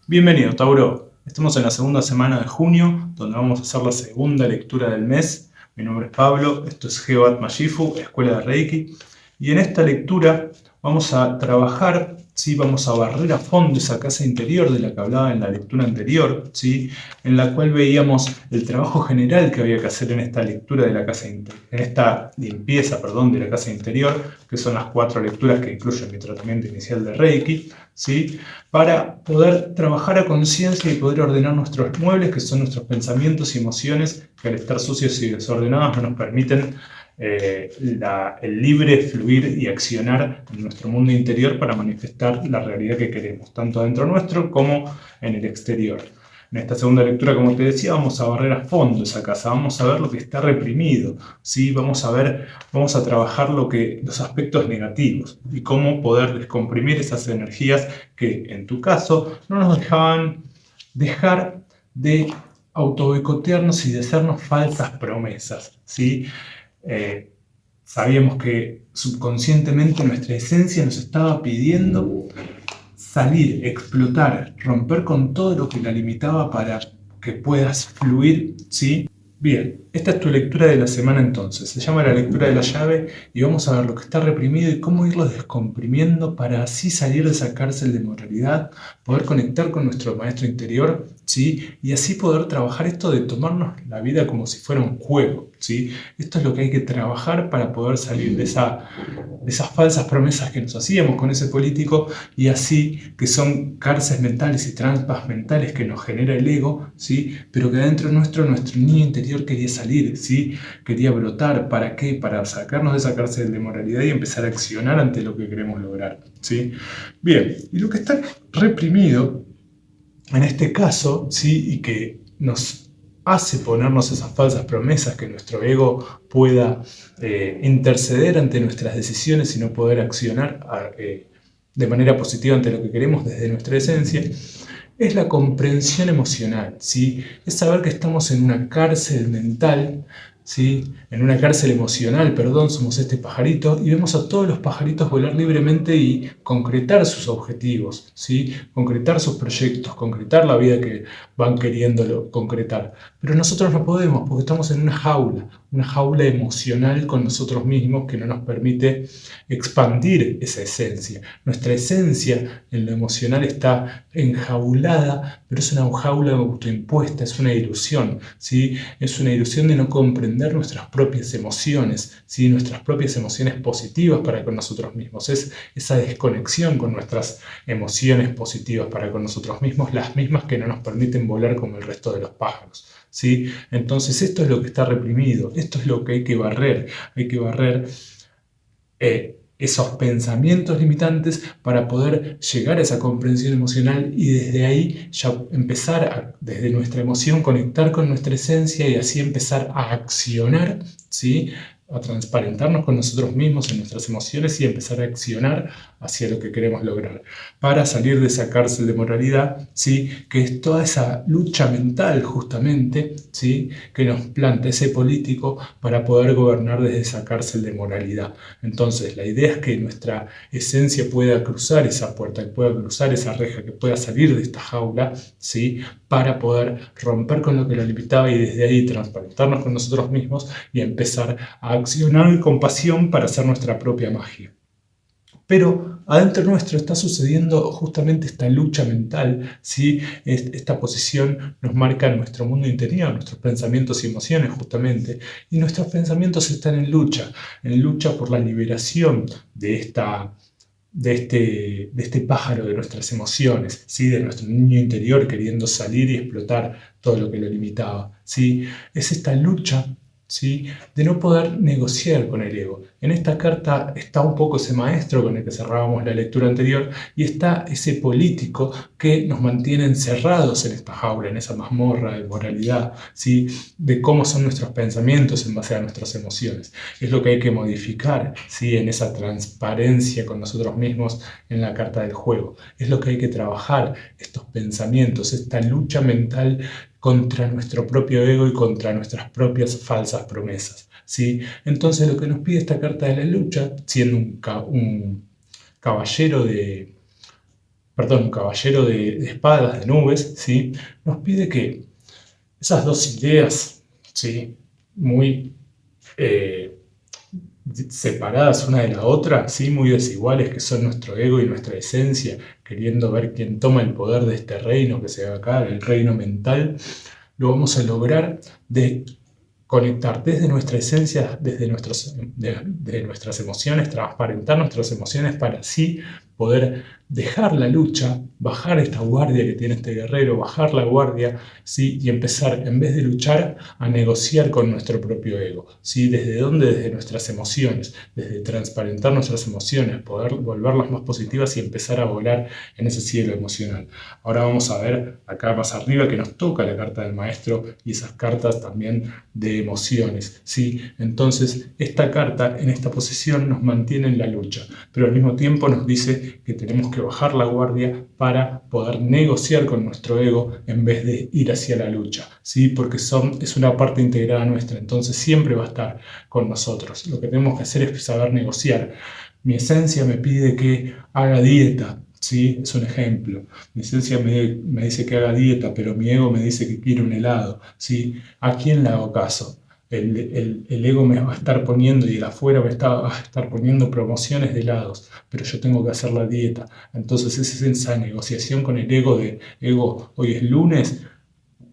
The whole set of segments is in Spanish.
Bienvenido, Tauro. Estamos en la segunda semana de junio, donde vamos a hacer la segunda lectura del mes. Mi nombre es Pablo, esto es Geoat Mayifu, Escuela de Reiki. Y en esta lectura vamos a trabajar, ¿sí? Vamos a barrer a fondo esa casa interior de la que hablaba en la lectura anterior, ¿sí? En la cual veíamos el trabajo general que había que hacer en esta lectura de la casa interior, en esta limpieza, perdón, de la casa interior, que son las 4 lecturas que incluyen mi tratamiento inicial de Reiki, ¿sí? Para poder trabajar a conciencia y poder ordenar nuestros muebles, que son nuestros pensamientos y emociones, que al estar sucios y desordenados no nos permiten el libre fluir y accionar en nuestro mundo interior para manifestar la realidad que queremos, tanto dentro nuestro como en el exterior. En esta segunda lectura, como te decía, vamos a barrer a fondo esa casa, vamos a ver lo que está reprimido, ¿sí? Vamos a trabajar los aspectos negativos y cómo poder descomprimir esas energías que en tu caso no nos dejaban dejar de autoboicotearnos y de hacernos falsas promesas, ¿sí? Eh, Sabíamos que subconscientemente nuestra esencia nos estaba pidiendo salir, explotar, romper con todo lo que la limitaba para que puedas fluir, ¿sí? Bien, esta es tu lectura de la semana entonces. Se llama la lectura de la llave y vamos a ver lo que está reprimido y cómo irlo descomprimiendo para así salir de esa cárcel de moralidad, poder conectar con nuestro maestro interior, ¿sí? Y así poder trabajar esto de tomarnos la vida como si fuera un juego, ¿sí? Esto es lo que hay que trabajar para poder salir de esas falsas promesas que nos hacíamos con ese político y así que son cárceles mentales y trampas mentales que nos genera el ego, ¿sí? Pero que adentro nuestro niño interior quería salir, ¿sí? Quería brotar. ¿Para qué? Para sacarnos de esa cárcel de moralidad y empezar a accionar ante lo que queremos lograr, ¿sí? Bien, y lo que está reprimido en este caso, ¿sí? Y que nos hace ponernos esas falsas promesas, que nuestro ego pueda interceder ante nuestras decisiones y no poder accionar de manera positiva ante lo que queremos desde nuestra esencia, es la comprensión emocional, ¿sí? Es saber que estamos en una cárcel mental, ¿sí? En una cárcel emocional, perdón, somos este pajarito y vemos a todos los pajaritos volar libremente y concretar sus objetivos, ¿sí? Concretar sus proyectos, concretar la vida que van queriendo concretar. Pero nosotros no podemos porque estamos en una jaula emocional con nosotros mismos que no nos permite expandir esa esencia. Nuestra esencia en lo emocional está enjaulada, pero es una jaula autoimpuesta, es una ilusión, ¿sí? Es una ilusión de no comprender nuestras propias emociones, ¿sí? Nuestras propias emociones positivas para con nosotros mismos. Es esa desconexión con nuestras emociones positivas para con nosotros mismos, las mismas que no nos permiten volar como el resto de los pájaros, ¿sí? Entonces esto es lo que está reprimido, esto es lo que hay que barrer esos pensamientos limitantes para poder llegar a esa comprensión emocional y desde ahí ya empezar desde nuestra emoción, conectar con nuestra esencia y así empezar a accionar, ¿sí? A transparentarnos con nosotros mismos en nuestras emociones y empezar a accionar hacia lo que queremos lograr, para salir de esa cárcel de moralidad, ¿sí? Que es toda esa lucha mental justamente, ¿sí? Que nos planta ese político para poder gobernar desde esa cárcel de moralidad. Entonces, la idea es que nuestra esencia pueda cruzar esa puerta, que pueda cruzar esa reja, que pueda salir de esta jaula, ¿sí? Para poder romper con lo que lo limitaba y desde ahí transparentarnos con nosotros mismos y empezar a accionar con pasión para hacer nuestra propia magia. Pero adentro nuestro está sucediendo justamente esta lucha mental, ¿sí? Esta posición nos marca nuestro mundo interior, nuestros pensamientos y emociones justamente, y nuestros pensamientos están en lucha por la liberación de este pájaro de nuestras emociones, ¿sí? De nuestro niño interior queriendo salir y explotar todo lo que lo limitaba, ¿sí? Es esta lucha, ¿sí? De no poder negociar con el ego. En esta carta está un poco ese maestro con el que cerrábamos la lectura anterior y está ese político que nos mantiene encerrados en esta jaula, en esa mazmorra de moralidad, ¿sí? De cómo son nuestros pensamientos en base a nuestras emociones. Es lo que hay que modificar, ¿sí? En esa transparencia con nosotros mismos en la carta del juego. Es lo que hay que trabajar, estos pensamientos, esta lucha mental contra nuestro propio ego y contra nuestras propias falsas promesas, ¿sí? Entonces lo que nos pide esta carta de la lucha, siendo un caballero de perdón, un caballero de espadas, de nubes, ¿sí? Nos pide que esas dos ideas, ¿sí? Muy eh, separadas una de la otra, ¿sí? Muy desiguales, que son nuestro ego y nuestra esencia, queriendo ver quién toma el poder de este reino que se ve acá, el reino mental, lo vamos a lograr de conectar desde nuestra esencia, de nuestras emociones, transparentar nuestras emociones para así poder dejar la lucha, bajar esta guardia que tiene este guerrero, bajar la guardia, ¿sí? Y empezar, en vez de luchar, a negociar con nuestro propio ego. ¿Sí? ¿Desde dónde? Desde nuestras emociones, desde transparentar nuestras emociones, poder volverlas más positivas y empezar a volar en ese cielo emocional. Ahora vamos a ver acá más arriba que nos toca la carta del maestro y esas cartas también de emociones, ¿sí? Entonces, esta carta en esta posición nos mantiene en la lucha, pero al mismo tiempo nos dice que tenemos que bajar la guardia para poder negociar con nuestro ego en vez de ir hacia la lucha, ¿sí? Porque es una parte integrada nuestra, entonces siempre va a estar con nosotros. Lo que tenemos que hacer es saber negociar. Mi esencia me pide que haga dieta, ¿sí? Es un ejemplo. Mi esencia me dice que haga dieta, pero mi ego me dice que quiere un helado, ¿sí? ¿A quién le hago caso? El ego me va a estar poniendo y el afuera va a estar poniendo promociones de helados, pero yo tengo que hacer la dieta. Entonces es esa negociación con el ego de, ego, hoy es lunes,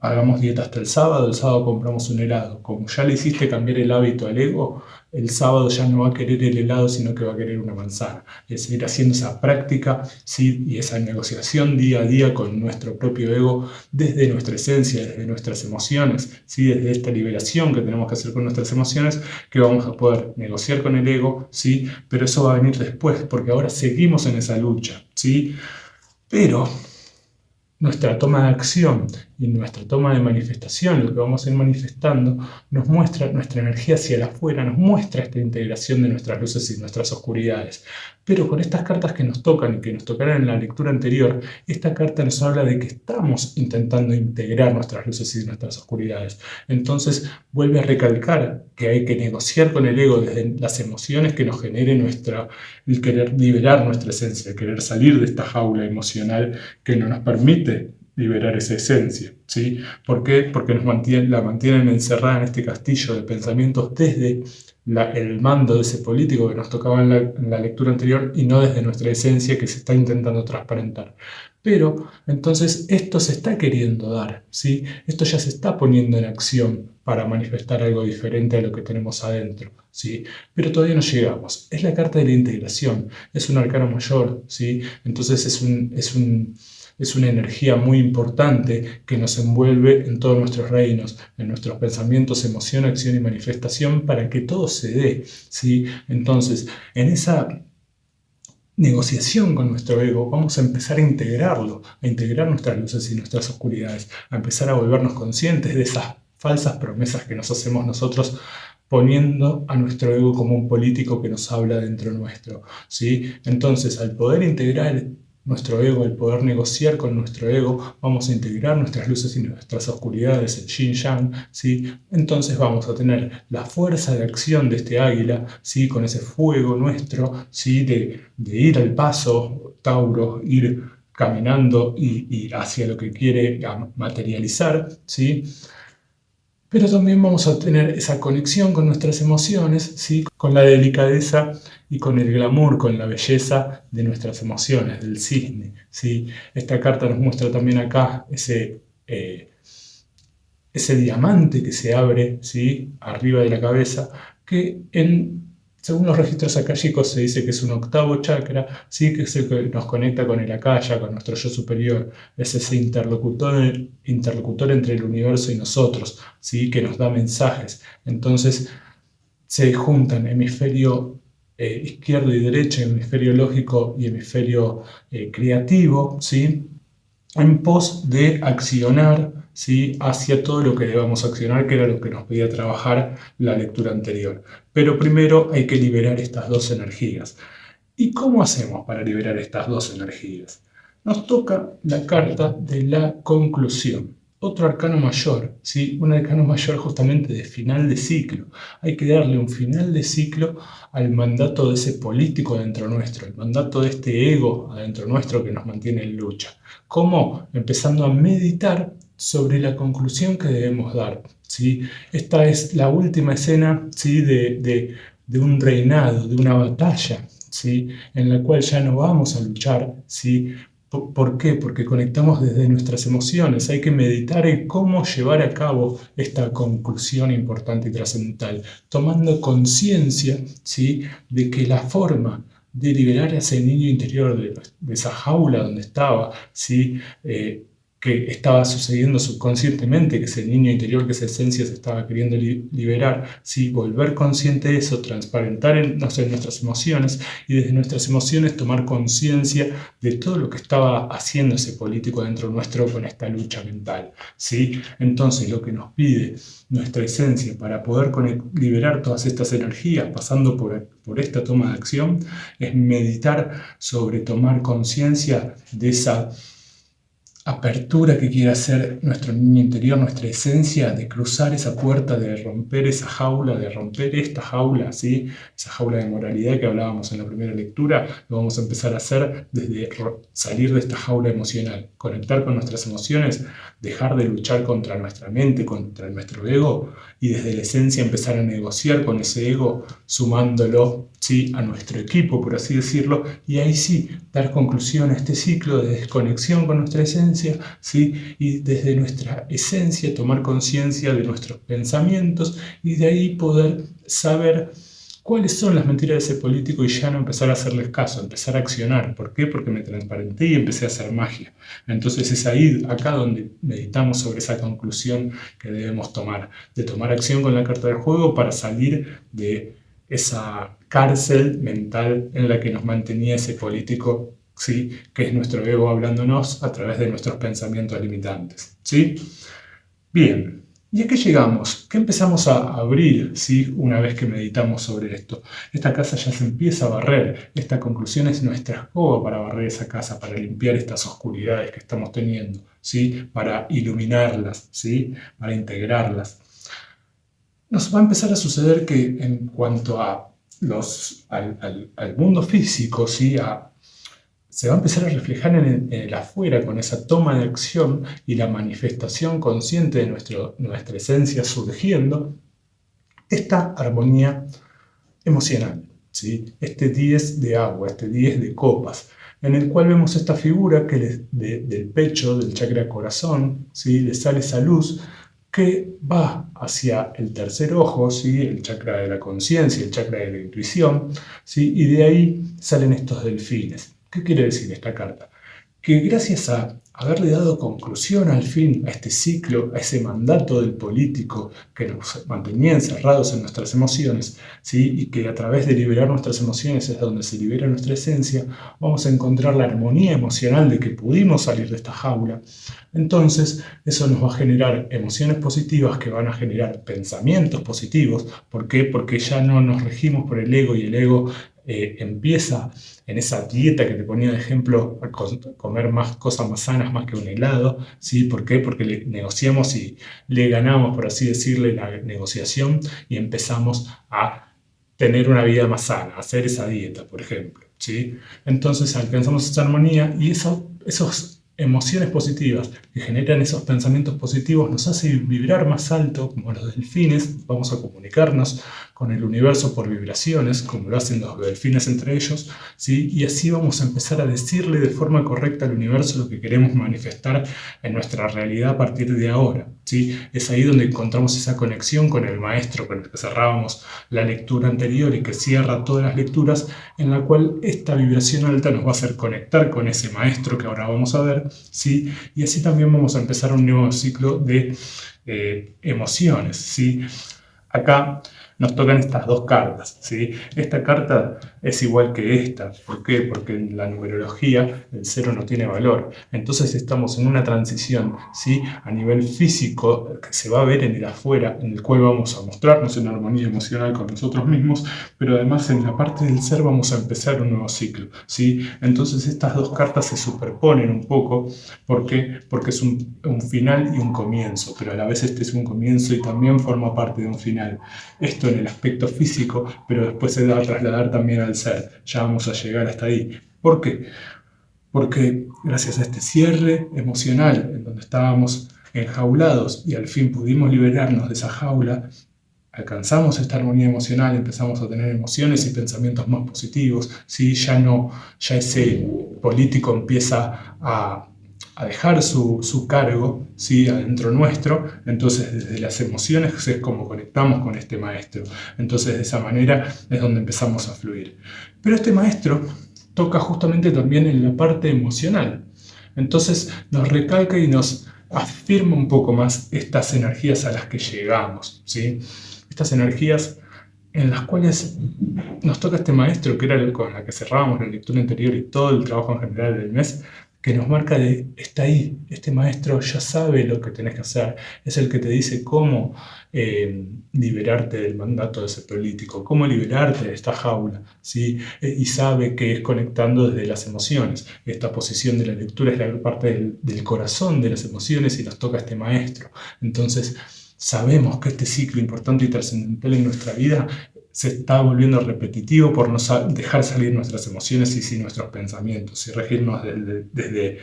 hagamos dieta hasta el sábado compramos un helado. Como ya le hiciste cambiar el hábito al ego, el sábado ya no va a querer el helado, sino que va a querer una manzana. Es seguir haciendo esa práctica, ¿sí? Y esa negociación día a día con nuestro propio ego, desde nuestra esencia, desde nuestras emociones, ¿sí? Desde esta liberación que tenemos que hacer con nuestras emociones, que vamos a poder negociar con el ego, ¿sí? Pero eso va a venir después, porque ahora seguimos en esa lucha, ¿sí? Pero nuestra toma de acción y nuestra toma de manifestación, lo que vamos a ir manifestando, nos muestra nuestra energía hacia el afuera, nos muestra esta integración de nuestras luces y nuestras oscuridades. Pero con estas cartas que nos tocan y que nos tocaron en la lectura anterior, esta carta nos habla de que estamos intentando integrar nuestras luces y nuestras oscuridades. Entonces vuelve a recalcar que hay que negociar con el ego desde las emociones que nos genere el querer liberar nuestra esencia, el querer salir de esta jaula emocional que no nos permite liberar esa esencia, ¿sí? ¿Por qué? Porque la mantienen encerrada en este castillo de pensamientos desde el mando de ese político que nos tocaba en la lectura anterior y no desde nuestra esencia que se está intentando transparentar. Pero entonces esto se está queriendo dar, ¿sí? Esto ya se está poniendo en acción para manifestar algo diferente a lo que tenemos adentro, ¿sí? Pero todavía no llegamos. Es la carta de la integración, es un arcano mayor, ¿sí? Entonces es una energía muy importante que nos envuelve en todos nuestros reinos, en nuestros pensamientos, emoción, acción y manifestación para que todo se dé, ¿sí? Entonces, en esa negociación con nuestro ego, vamos a empezar a integrarlo, a integrar nuestras luces y nuestras oscuridades, a empezar a volvernos conscientes de esas falsas promesas que nos hacemos nosotros poniendo a nuestro ego como un político que nos habla dentro nuestro, ¿sí? Entonces, al poder integrar nuestro ego, al poder negociar con nuestro ego, vamos a integrar nuestras luces y nuestras oscuridades, el yin yang, ¿sí? Entonces vamos a tener la fuerza de acción de este águila, ¿sí? Con ese fuego nuestro, ¿sí? De ir al paso, Tauro, ir caminando y hacia lo que quiere materializar, ¿sí? Pero también vamos a tener esa conexión con nuestras emociones, ¿sí? Con la delicadeza y con el glamour, con la belleza de nuestras emociones, del cisne, ¿sí? Esta carta nos muestra también acá ese diamante que se abre, ¿sí? Arriba de la cabeza, que según los registros akáshicos se dice que es un octavo chakra, ¿sí? Que es el que nos conecta con el akasha, con nuestro yo superior, es ese interlocutor entre el universo y nosotros, ¿sí? Que nos da mensajes. Entonces se juntan hemisferio izquierdo y derecho, hemisferio lógico y hemisferio creativo, ¿sí? En pos de accionar, ¿sí? Hacia todo lo que debamos accionar, que era lo que nos pedía trabajar la lectura anterior. Pero primero hay que liberar estas dos energías. ¿Y cómo hacemos para liberar estas dos energías? Nos toca la carta de la conclusión, otro arcano mayor, ¿sí? Un arcano mayor justamente de final de ciclo. Hay que darle un final de ciclo al mandato de ese político adentro nuestro, el mandato de este ego adentro nuestro que nos mantiene en lucha. ¿Cómo? Empezando a meditar sobre la conclusión que debemos dar, ¿sí? Esta es la última escena, ¿sí? de un reinado, de una batalla, ¿sí? En la cual ya no vamos a luchar, ¿sí? ¿Por qué? Porque conectamos desde nuestras emociones. Hay que meditar en cómo llevar a cabo esta conclusión importante y trascendental, tomando conciencia, ¿sí? de que la forma de liberar a ese niño interior de esa jaula donde estaba, ¿sí? Que estaba sucediendo subconscientemente, que ese niño interior, que esa esencia se estaba queriendo liberar, ¿sí? Volver consciente de eso, transparentar en nuestras emociones y desde nuestras emociones tomar conciencia de todo lo que estaba haciendo ese político dentro nuestro con esta lucha mental, ¿sí? Entonces lo que nos pide nuestra esencia para poder liberar todas estas energías pasando por esta toma de acción es meditar sobre tomar conciencia de esa apertura que quiere hacer nuestro niño interior, nuestra esencia, de cruzar esa puerta, de romper esa jaula, de romper esta jaula, ¿sí? Esa jaula de moralidad que hablábamos en la primera lectura, lo vamos a empezar a hacer desde salir de esta jaula emocional, conectar con nuestras emociones, dejar de luchar contra nuestra mente, contra nuestro ego, y desde la esencia empezar a negociar con ese ego, sumándolo, ¿sí? a nuestro equipo, por así decirlo, y ahí sí, dar conclusión a este ciclo de desconexión con nuestra esencia, ¿sí? y desde nuestra esencia tomar conciencia de nuestros pensamientos y de ahí poder saber cuáles son las mentiras de ese político y ya no empezar a hacerles caso, empezar a accionar. ¿Por qué? Porque me transparenté y empecé a hacer magia. Entonces es ahí, acá donde meditamos sobre esa conclusión que debemos tomar, de tomar acción con la carta del juego para salir de esa cárcel mental en la que nos mantenía ese político, ¿sí? que es nuestro ego hablándonos a través de nuestros pensamientos limitantes. ¿Sí? Bien, ¿y a qué llegamos? ¿Qué empezamos a abrir, ¿sí? una vez que meditamos sobre esto? Esta casa ya se empieza a barrer. Esta conclusión es nuestra escoba para barrer esa casa, para limpiar estas oscuridades que estamos teniendo, ¿sí? para iluminarlas, ¿sí? para integrarlas. Nos va a empezar a suceder que en cuanto a al mundo físico, ¿sí? Se va a empezar a reflejar en el afuera con esa toma de acción y la manifestación consciente de nuestra esencia surgiendo, esta armonía emocional, ¿sí? Este 10 de agua, este 10 de copas, en el cual vemos esta figura que del pecho, del chakra corazón, ¿sí? le sale esa luz que va hacia el tercer ojo, ¿sí? el chakra de la conciencia, el chakra de la intuición, ¿sí? y de ahí salen estos delfines. ¿Qué quiere decir esta carta? Que gracias a haberle dado conclusión al fin a este ciclo, a ese mandato del político que nos mantenía encerrados en nuestras emociones, ¿sí? y que a través de liberar nuestras emociones es donde se libera nuestra esencia, vamos a encontrar la armonía emocional de que pudimos salir de esta jaula. Entonces, eso nos va a generar emociones positivas que van a generar pensamientos positivos. ¿Por qué? Porque ya no nos regimos por el ego y el ego empieza en esa dieta que te ponía de ejemplo a comer más cosas más sanas más que un helado, ¿sí? ¿Por qué? Porque le negociamos y le ganamos, por así decirle, la negociación y empezamos a tener una vida más sana, a hacer esa dieta, por ejemplo, ¿sí? Entonces alcanzamos esa armonía y esos emociones positivas que generan esos pensamientos positivos nos hace vibrar más alto, como los delfines. Vamos a comunicarnos con el universo por vibraciones, como lo hacen los delfines entre ellos, ¿sí? y así vamos a empezar a decirle de forma correcta al universo lo que queremos manifestar en nuestra realidad a partir de ahora, ¿sí? Es ahí donde encontramos esa conexión con el maestro con el que cerrábamos la lectura anterior y que cierra todas las lecturas, en la cual esta vibración alta nos va a hacer conectar con ese maestro que ahora vamos a ver, ¿sí? y así también vamos a empezar un nuevo ciclo de emociones, ¿sí? Acá nos tocan estas dos cartas, ¿sí? Esta carta es igual que esta. ¿Por qué? Porque en la numerología el cero no tiene valor. Entonces estamos en una transición, ¿sí? A nivel físico que se va a ver en el afuera, en el cual vamos a mostrarnos en armonía emocional con nosotros mismos, pero además en la parte del ser vamos a empezar un nuevo ciclo, ¿sí? Entonces estas dos cartas se superponen un poco. ¿Por qué? Porque es un final y un comienzo, pero a la vez este es un comienzo y también forma parte de un final. Esto en el aspecto físico, pero después se va a trasladar también al ser. Ya vamos a llegar hasta ahí. ¿Por qué? Porque gracias a este cierre emocional en donde estábamos enjaulados y al fin pudimos liberarnos de esa jaula, alcanzamos esta armonía emocional, empezamos a tener emociones y pensamientos más positivos, ¿sí? Ya ese político empieza a dejar su cargo, ¿sí? Adentro nuestro. Entonces desde las emociones es como conectamos con este maestro. Entonces de esa manera es donde empezamos a fluir. Pero este maestro toca justamente también en la parte emocional. Entonces nos recalca y nos afirma un poco más estas energías a las que llegamos, ¿sí? Estas energías en las cuales nos toca este maestro, que era con la que cerrábamos la lectura anterior y todo el trabajo en general del mes, que nos marca está ahí, este maestro ya sabe lo que tenés que hacer, es el que te dice cómo liberarte del mandato de ese político, cómo liberarte de esta jaula, ¿sí? Y sabe que es conectando desde las emociones. Esta posición de la lectura es la parte del corazón de las emociones y nos toca este maestro. Entonces, sabemos que este ciclo importante y trascendental en nuestra vida se está volviendo repetitivo por no dejar salir nuestras emociones y sí nuestros pensamientos y regirnos desde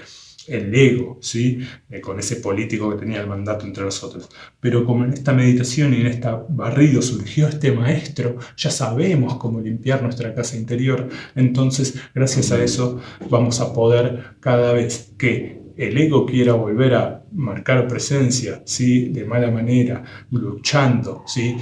el ego, ¿sí? Con ese político que tenía el mandato entre nosotros. Pero como en esta meditación y en este barrido surgió este maestro, ya sabemos cómo limpiar nuestra casa interior, entonces gracias a eso vamos a poder cada vez que el ego quiera volver a marcar presencia, ¿sí? De mala manera, luchando, ¿sí?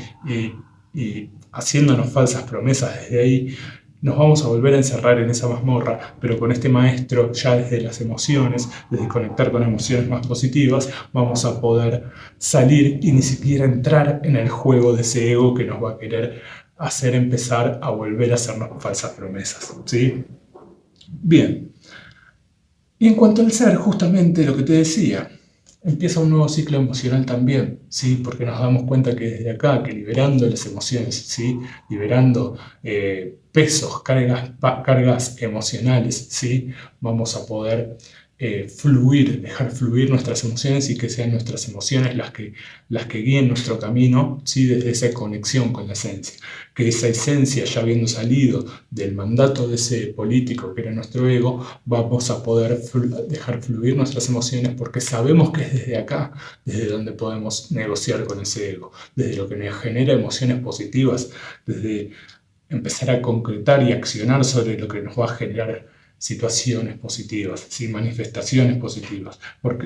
Y haciéndonos falsas promesas desde ahí, nos vamos a volver a encerrar en esa mazmorra, pero con este maestro, ya desde las emociones, desde conectar con emociones más positivas, vamos a poder salir y ni siquiera entrar en el juego de ese ego que nos va a querer hacer empezar a volver a hacernos falsas promesas, ¿sí? Bien. Y en cuanto al ser, justamente lo que te decía, empieza un nuevo ciclo emocional también, ¿sí? Porque nos damos cuenta que desde acá, que liberando las emociones, ¿sí? Liberando pesos, cargas emocionales, ¿sí? Vamos a poder fluir, dejar fluir nuestras emociones y que sean nuestras emociones las que guíen nuestro camino, ¿sí? Desde esa conexión con la esencia. Que esa esencia, ya habiendo salido del mandato de ese político que era nuestro ego, vamos a poder dejar fluir nuestras emociones porque sabemos que es desde acá, desde donde podemos negociar con ese ego, desde lo que nos genera emociones positivas, desde empezar a concretar y accionar sobre lo que nos va a generar situaciones positivas, ¿sí? Manifestaciones positivas,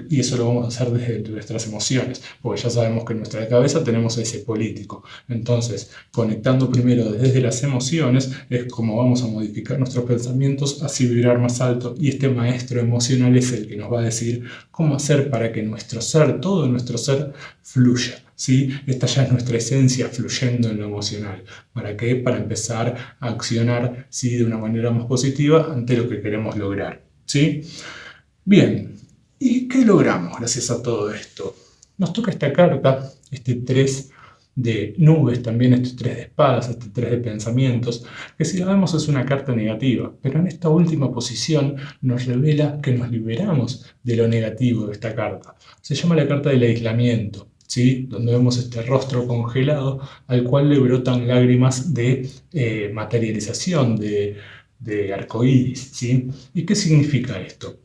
y eso lo vamos a hacer desde nuestras emociones, porque ya sabemos que en nuestra cabeza tenemos a ese político. Entonces, conectando primero desde las emociones es como vamos a modificar nuestros pensamientos, así vibrar más alto, y este maestro emocional es el que nos va a decir cómo hacer para que nuestro ser, todo nuestro ser, fluya, ¿sí? Esta ya es nuestra esencia fluyendo en lo emocional. ¿Para qué? Para empezar a accionar, ¿sí? De una manera más positiva ante lo que queremos lograr, ¿sí? Bien, ¿y qué logramos gracias a todo esto? Nos toca esta carta, este 3 de nubes, también este 3 de espadas, este 3 de pensamientos, que si lo vemos es una carta negativa, pero en esta última posición nos revela que nos liberamos de lo negativo de esta carta. Se llama la carta del aislamiento, ¿sí? Donde vemos este rostro congelado al cual le brotan lágrimas de materialización, de arcoíris, ¿sí? ¿Y qué significa esto?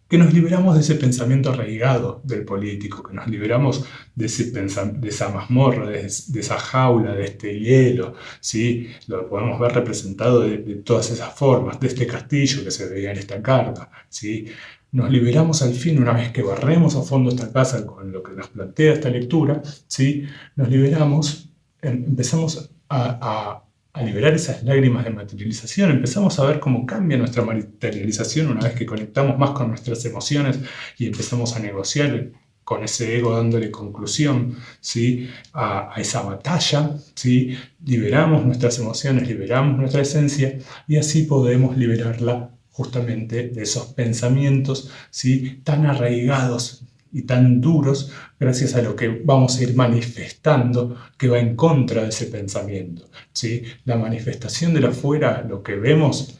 Que nos liberamos de ese pensamiento arraigado del político, que nos liberamos de esa mazmorra, de esa jaula, de este hielo, ¿sí? Lo podemos ver representado de todas esas formas, de este castillo que se veía en esta carta, ¿sí? Nos liberamos al fin, una vez que barremos a fondo esta casa con lo que nos plantea esta lectura, ¿sí? Nos liberamos, empezamos a liberar esas lágrimas de materialización, empezamos a ver cómo cambia nuestra materialización una vez que conectamos más con nuestras emociones y empezamos a negociar con ese ego dándole conclusión, ¿sí? a esa batalla, ¿sí? Liberamos nuestras emociones, liberamos nuestra esencia y así podemos liberarla justamente de esos pensamientos, ¿sí? tan arraigados y tan duros gracias a lo que vamos a ir manifestando que va en contra de ese pensamiento, ¿sí? La manifestación de la afuera, lo que vemos,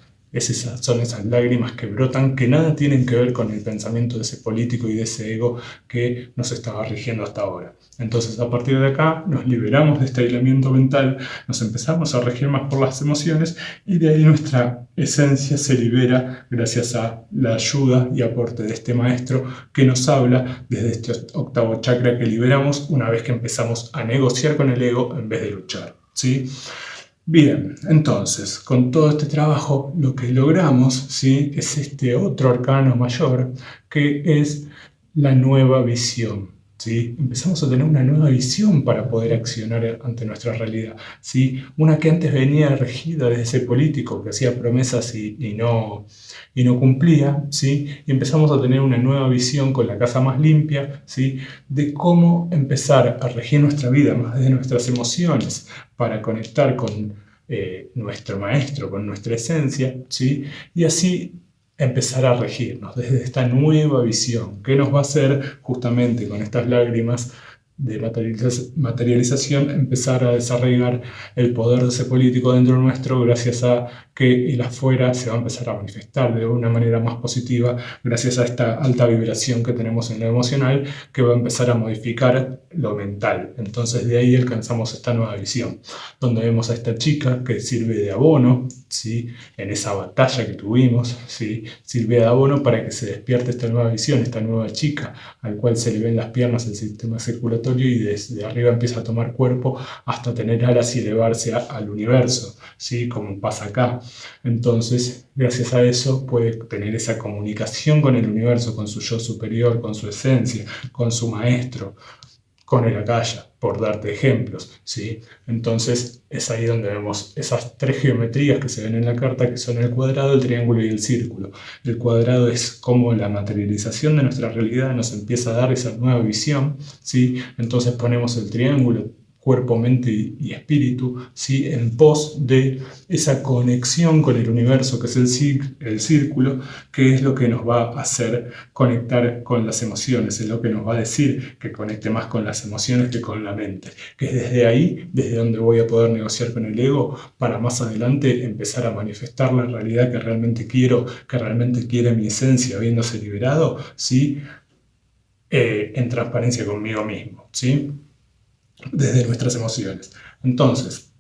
son esas lágrimas que brotan que nada tienen que ver con el pensamiento de ese político y de ese ego que nos estaba rigiendo hasta ahora. Entonces, a partir de acá, nos liberamos de este aislamiento mental, nos empezamos a regir más por las emociones y de ahí nuestra esencia se libera gracias a la ayuda y aporte de este maestro que nos habla desde este octavo chakra que liberamos una vez que empezamos a negociar con el ego en vez de luchar, ¿sí? Bien, entonces, con todo este trabajo, lo que logramos, ¿sí? es este otro arcano mayor, que es la nueva visión, ¿sí? Empezamos a tener una nueva visión para poder accionar ante nuestra realidad, ¿sí? Una que antes venía regida desde ese político que hacía promesas y no cumplía, ¿sí? Y empezamos a tener una nueva visión con la casa más limpia, ¿sí? De cómo empezar a regir nuestra vida más desde nuestras emociones, para conectar con nuestro maestro, con nuestra esencia, ¿sí? Y así empezar a regirnos desde esta nueva visión que nos va a hacer justamente con estas lágrimas de materialización empezar a desarrollar el poder de ese político dentro nuestro gracias a que el afuera se va a empezar a manifestar de una manera más positiva gracias a esta alta vibración que tenemos en lo emocional que va a empezar a modificar lo mental. Entonces de ahí alcanzamos esta nueva visión donde vemos a esta chica que sirve de abono, ¿sí? En esa batalla que tuvimos, ¿sí? Sirve de abono para que se despierte esta nueva visión, esta nueva chica al cual se le ven las piernas, el sistema circulatorio y desde arriba empieza a tomar cuerpo hasta tener alas y elevarse al universo, ¿sí? Como pasa acá. Entonces, gracias a eso puede tener esa comunicación con el universo, con su yo superior, con su esencia, con su maestro, con el akasha, por darte ejemplos, ¿sí? Entonces es ahí donde vemos esas tres geometrías que se ven en la carta, que son el cuadrado, el triángulo y el círculo. El cuadrado es como la materialización de nuestra realidad nos empieza a dar esa nueva visión, ¿sí? Entonces ponemos el triángulo, cuerpo, mente y espíritu, ¿sí? En pos de esa conexión con el universo, que es el círculo, que es lo que nos va a hacer conectar con las emociones, es lo que nos va a decir que conecte más con las emociones que con la mente, que es desde ahí, desde donde voy a poder negociar con el ego, para más adelante empezar a manifestar la realidad que realmente quiero, que realmente quiere mi esencia, habiéndose liberado, ¿sí? En transparencia conmigo mismo, ¿sí? Desde nuestras emociones. Entonces,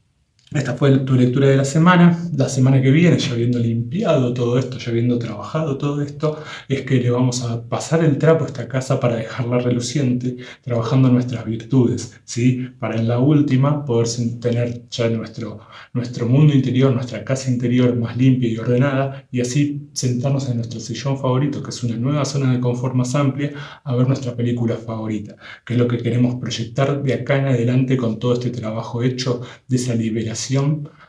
esta fue tu lectura de la semana que viene, ya habiendo limpiado todo esto, ya habiendo trabajado todo esto, es que le vamos a pasar el trapo a esta casa para dejarla reluciente, trabajando nuestras virtudes, ¿sí? Para en la última poder tener ya nuestro mundo interior, nuestra casa interior más limpia y ordenada, y así sentarnos en nuestro sillón favorito, que es una nueva zona de confort más amplia, a ver nuestra película favorita, que es lo que queremos proyectar de acá en adelante con todo este trabajo hecho de esa liberación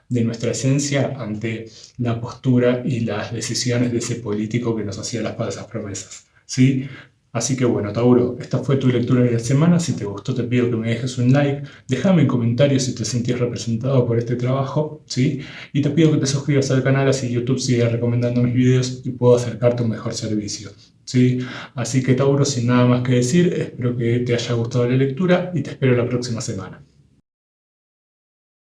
de nuestra esencia ante la postura y las decisiones de ese político que nos hacía las falsas promesas, ¿sí? Así que bueno, Tauro, esta fue tu lectura de la semana. Si te gustó, te pido que me dejes un like, déjame en comentarios si te sentís representado por este trabajo, ¿sí? Y te pido que te suscribas al canal, así YouTube sigue recomendando mis videos y puedo acercarte a un mejor servicio, ¿sí? Así que Tauro, sin nada más que decir, espero que te haya gustado la lectura y te espero la próxima semana.